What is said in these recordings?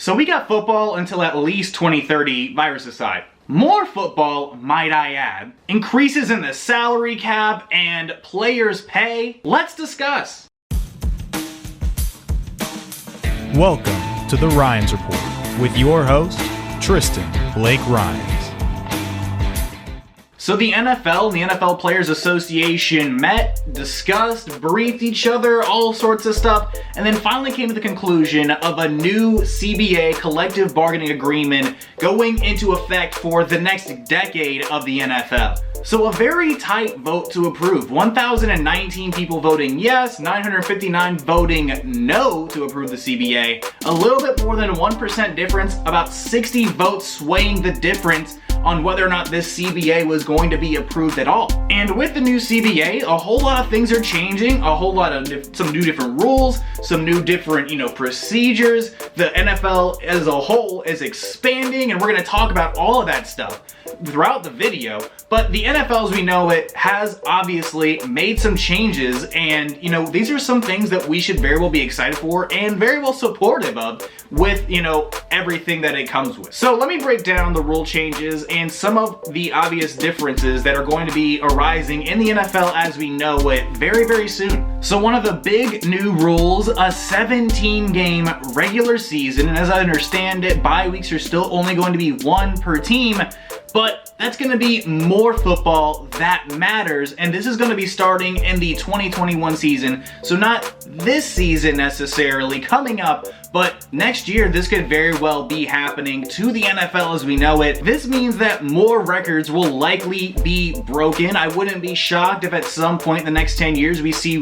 So we got football until at least 2030, virus aside. More football, might I add. Increases in the salary cap and players' pay. Let's discuss. Welcome to the Rines Report with your host, Tristan Blake Rines. So the NFL and the NFL Players Association met, discussed, briefed each other, all sorts of stuff, and then finally came to the conclusion of a new CBA collective bargaining agreement going into effect for the next decade of the NFL. So a very tight vote to approve. 1,019 people voting yes, 959 voting no to approve the CBA. A little bit more than 1% difference, about 60 votes swaying the difference on whether or not this CBA was going to be approved at all. And with the new CBA, a whole lot of things are changing, a whole lot of some new different rules, some new different, procedures. The NFL as a whole is expanding, and we're going to talk about all of that stuff throughout the video. But the NFL as we know it has obviously made some changes, and these are some things that we should very well be excited for and very well supportive of with everything that it comes with. So let me break down the rule changes and some of the obvious differences that are going to be arising in the NFL as we know it very, very soon. So one of the big new rules, a 17-game regular season, and as I understand it, bye weeks are still only going to be one per team, but that's going to be more football that matters, and this is going to be starting in the 2021 season. So not this season necessarily coming up, but next year this could very well be happening to the NFL as we know it. This means that more records will likely be broken. I wouldn't be shocked if at some point in the next 10 years we see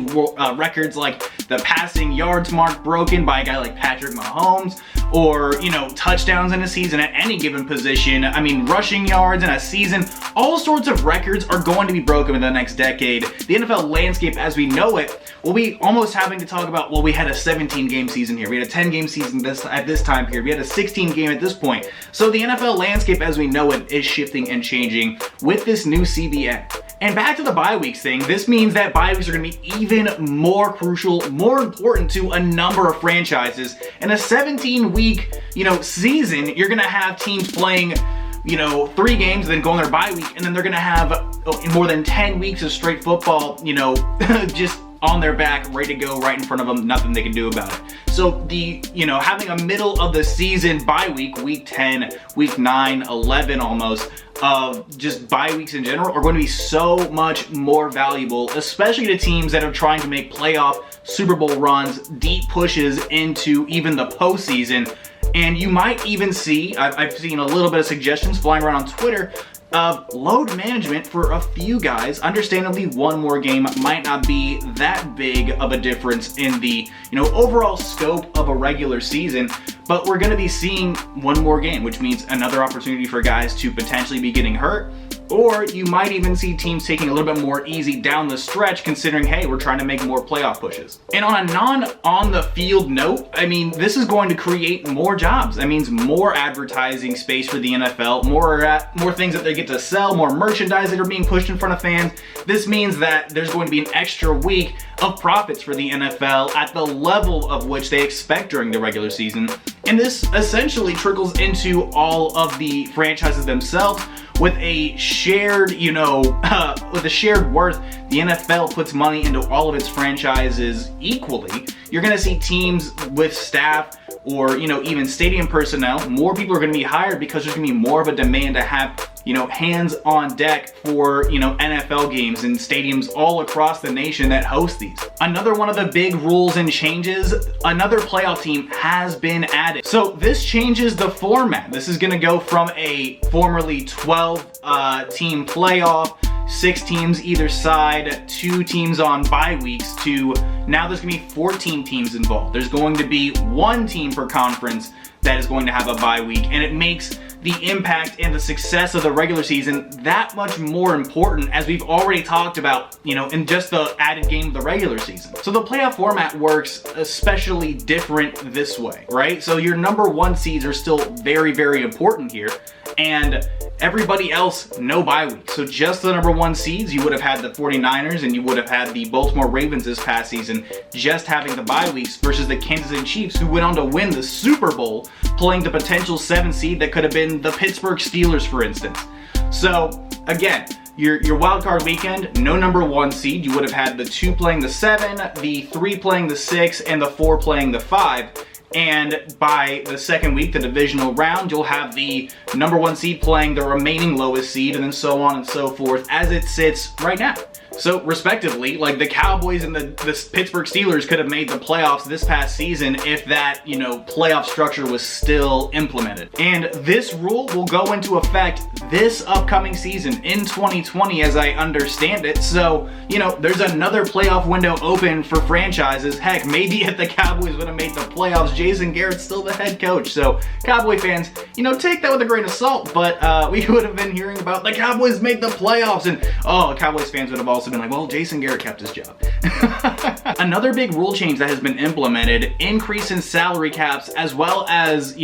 records like the passing yards mark broken by a guy like Patrick Mahomes, or touchdowns in a season at any given position. I mean, rushing yards in a season. All sorts of records are going to be broken in the next decade. The NFL landscape as we know it will be almost having to talk about, well, we had a 17-game season here, we had a 10-game season at this time period, we had a 16-game at this point. So the NFL landscape as we know it is shifting and changing with this new CBA. And back to the bye weeks thing, this means that bye weeks are going to be even more crucial, more important to a number of franchises. In a 17-week, season, you're going to have teams playing 3 games and then go on their bye week, and then they're going to have more than 10 weeks of straight football, just on their back, ready to go right in front of them, nothing they can do about it. So the, having a middle of the season bye week 10, week 9, 11 almost, of just bye weeks in general are going to be so much more valuable, especially to teams that are trying to make playoff Super Bowl runs, deep pushes into even the postseason. And you might even see, I've seen a little bit of suggestions flying around on Twitter of load management for a few guys. Understandably, one more game might not be that big of a difference in the overall scope of a regular season, but we're going to be seeing one more game, which means another opportunity for guys to potentially be getting hurt. Or you might even see teams taking a little bit more easy down the stretch, considering, hey, we're trying to make more playoff pushes. And on a non-on-the-field note, this is going to create more jobs. That means more advertising space for the NFL, more things that they get to sell, more merchandise that are being pushed in front of fans. This means that there's going to be an extra week of profits for the NFL at the level of which they expect during the regular season. And this essentially trickles into all of the franchises themselves. With a shared, with a shared worth, the NFL puts money into all of its franchises equally. You're going to see teams with staff or, even stadium personnel, more people are going to be hired because there's going to be more of a demand to have, hands on deck for, NFL games and stadiums all across the nation that host these. Another one of the big rules and changes, another playoff team has been added. So this changes the format. This is going to go from a formerly 12 team playoff, 6 teams either side, 2 teams on bye weeks, to now there's going to be 14 teams involved. There's going to be 1 team per conference that is going to have a bye week, and it makes the impact and the success of the regular season that much more important, as we've already talked about, in just the added game of the regular season. So the playoff format works especially different this way, right? So your number 1 seeds are still very, very important here. And Everybody else, no bye week. So just the number 1 seeds, you would have had the 49ers and you would have had the Baltimore Ravens this past season, just having the bye weeks versus the Kansas City Chiefs, who went on to win the Super Bowl, playing the potential 7th seed that could have been the Pittsburgh Steelers, for instance. So again, your wild card weekend, no number 1 seed. You would have had the 2 playing the 7, the 3 playing the 6, and the 4 playing the 5. And by the second week, the divisional round, you'll have the number 1 seed playing the remaining lowest seed, and then so on and so forth as it sits right now. So respectively, like the Cowboys and the Pittsburgh Steelers could have made the playoffs this past season if that, playoff structure was still implemented. And this rule will go into effect this upcoming season in 2020 as I understand it. So, there's another playoff window open for franchises. Heck, maybe if the Cowboys would have made the playoffs, Jason Garrett's still the head coach. So Cowboy fans, take that with a grain of salt, but we would have been hearing about the Cowboys made the playoffs, and Cowboys fans would have also been like, well, Jason Garrett kept his job. Another big rule change that has been implemented, increase in salary caps as well as,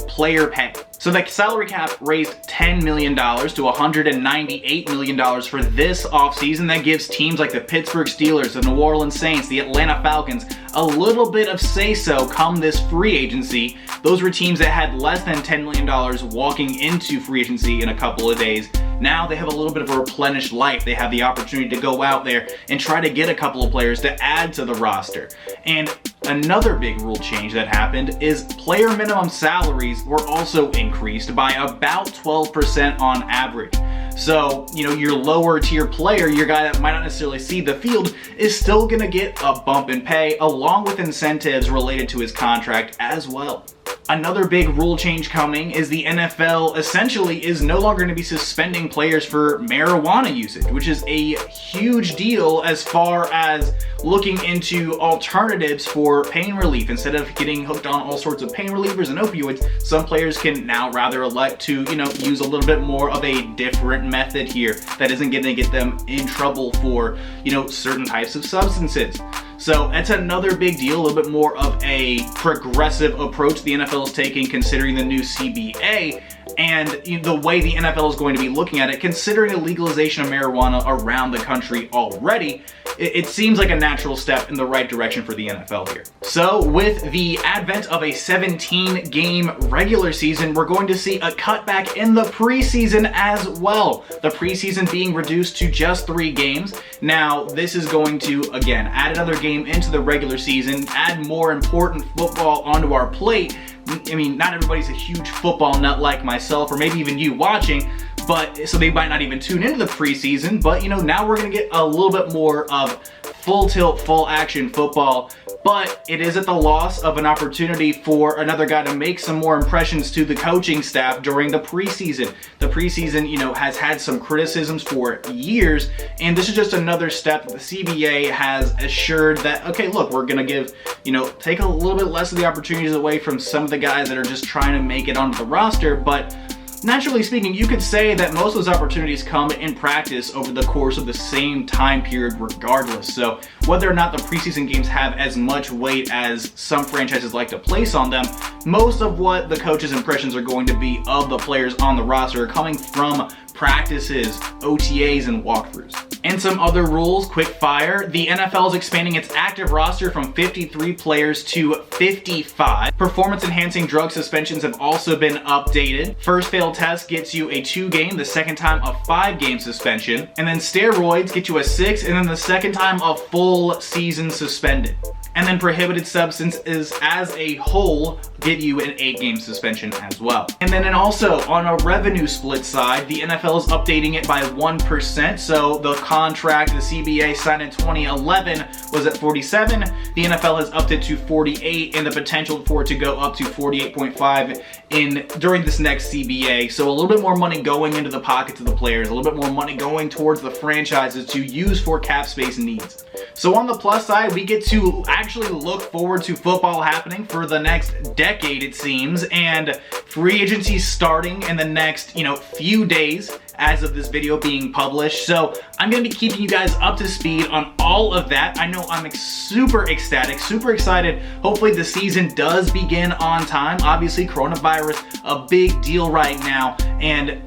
player pay. So the salary cap raised $10 million to $198 million for this offseason. That gives teams like the Pittsburgh Steelers, the New Orleans Saints, the Atlanta Falcons a little bit of say-so come this free agency. Those were teams that had less than $10 million walking into free agency in a couple of days. Now they have a little bit of a replenished life. They have the opportunity to go out there and try to get a couple of players to add to the roster. And another big rule change that happened is player minimum salaries were also increased by about 12% on average. So, your lower tier player, your guy that might not necessarily see the field, is still gonna get a bump in pay along with incentives related to his contract as well. Another big rule change coming is the NFL essentially is no longer going to be suspending players for marijuana usage, which is a huge deal as far as looking into alternatives for pain relief. Instead of getting hooked on all sorts of pain relievers and opioids, some players can now rather elect to, use a little bit more of a different method here that isn't going to get them in trouble for, certain types of substances. So that's another big deal, a little bit more of a progressive approach the NFL is taking considering the new CBA and the way the NFL is going to be looking at it, considering the legalization of marijuana around the country already. It seems like a natural step in the right direction for the NFL here. So with the advent of a 17-game regular season, we're going to see a cutback in the preseason as well. The preseason being reduced to just 3 games. Now, this is going to, again, add another game into the regular season, add more important football onto our plate. I mean, not everybody's a huge football nut like myself, or maybe even you watching, but so they might not even tune into the preseason, but now we're going to get a little bit more of full tilt, full action football, but it is at the loss of an opportunity for another guy to make some more impressions to the coaching staff during the preseason. The preseason, has had some criticisms for years, and this is just another step that the CBA has assured that, okay, look, we're going to give, take a little bit less of the opportunities away from some of the guys that are just trying to make it onto the roster, but naturally speaking, you could say that most of those opportunities come in practice over the course of the same time period regardless. So whether or not the preseason games have as much weight as some franchises like to place on them, most of what the coaches' impressions are going to be of the players on the roster are coming from practices, OTAs, and walkthroughs. And some other rules, quick fire. The NFL is expanding its active roster from 53 players to 55. Performance-enhancing drug suspensions have also been updated. First failed test gets you a 2-game, the second time a 5-game suspension. And then steroids get you a 6, and then the second time a full season suspended. And then prohibited substances as a whole get you an 8-game suspension as well. And then also on a revenue split side, the NFL is updating it by 1%. So the contract the CBA signed in 2011 was at 47. The NFL has upped it to 48, and the potential for it to go up to 48.5 during this next CBA. So a little bit more money going into the pockets of the players, a little bit more money going towards the franchises to use for cap space needs. So on the plus side, we get to actually look forward to football happening for the next decade, it seems, and free agency starting in the next, few days as of this video being published. So I'm going to be keeping you guys up to speed on all of that. I know I'm super ecstatic, super excited. Hopefully the season does begin on time. Obviously, coronavirus, a big deal right now, and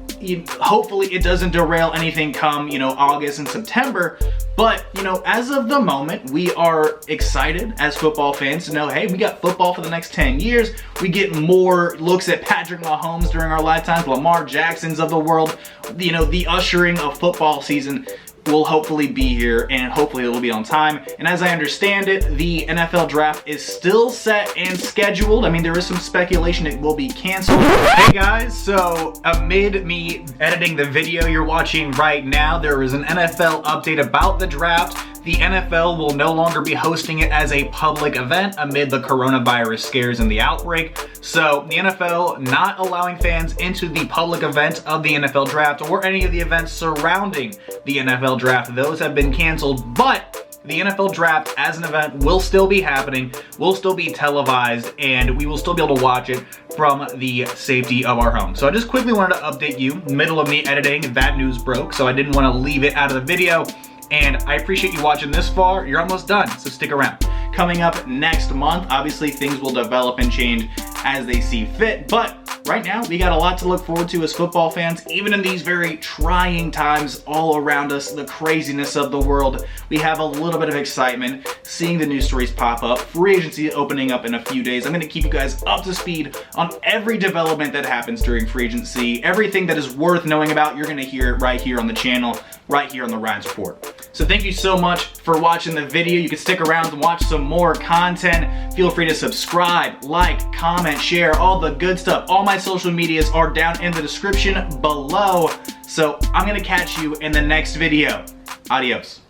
hopefully it doesn't derail anything come, August and September. But, as of the moment, we are excited as football fans to know, hey, we got football for the next 10 years. We get more looks at Patrick Mahomes during our lifetimes, Lamar Jacksons of the world. The ushering of football season will hopefully be here, and hopefully it will be on time. And as I understand it, the NFL draft is still set and scheduled. I mean, there is some speculation it will be canceled. Hey guys, so amid me editing the video you're watching right now, there is an NFL update about the draft. The NFL will no longer be hosting it as a public event amid the coronavirus scares and the outbreak. So the NFL not allowing fans into the public event of the NFL draft or any of the events surrounding the NFL draft. Those have been canceled, but the NFL draft as an event will still be happening, will still be televised, and we will still be able to watch it from the safety of our home. So I just quickly wanted to update you. In the middle of me editing, that news broke, so I didn't want to leave it out of the video. And I appreciate you watching this far. You're almost done, so stick around. Coming up next month, obviously things will develop and change as they see fit, but right now we got a lot to look forward to as football fans, even in these very trying times all around us, the craziness of the world. We have a little bit of excitement seeing the news stories pop up, free agency opening up in a few days. I'm going to keep you guys up to speed on every development that happens during free agency. Everything that is worth knowing about, you're going to hear it right here on the channel, right here on the Rines Report. So thank you so much for watching the video. You can stick around and watch some more content. Feel free to subscribe, like, comment, share, all the good stuff. All my social medias are down in the description below. So I'm gonna catch you in the next video. Adios.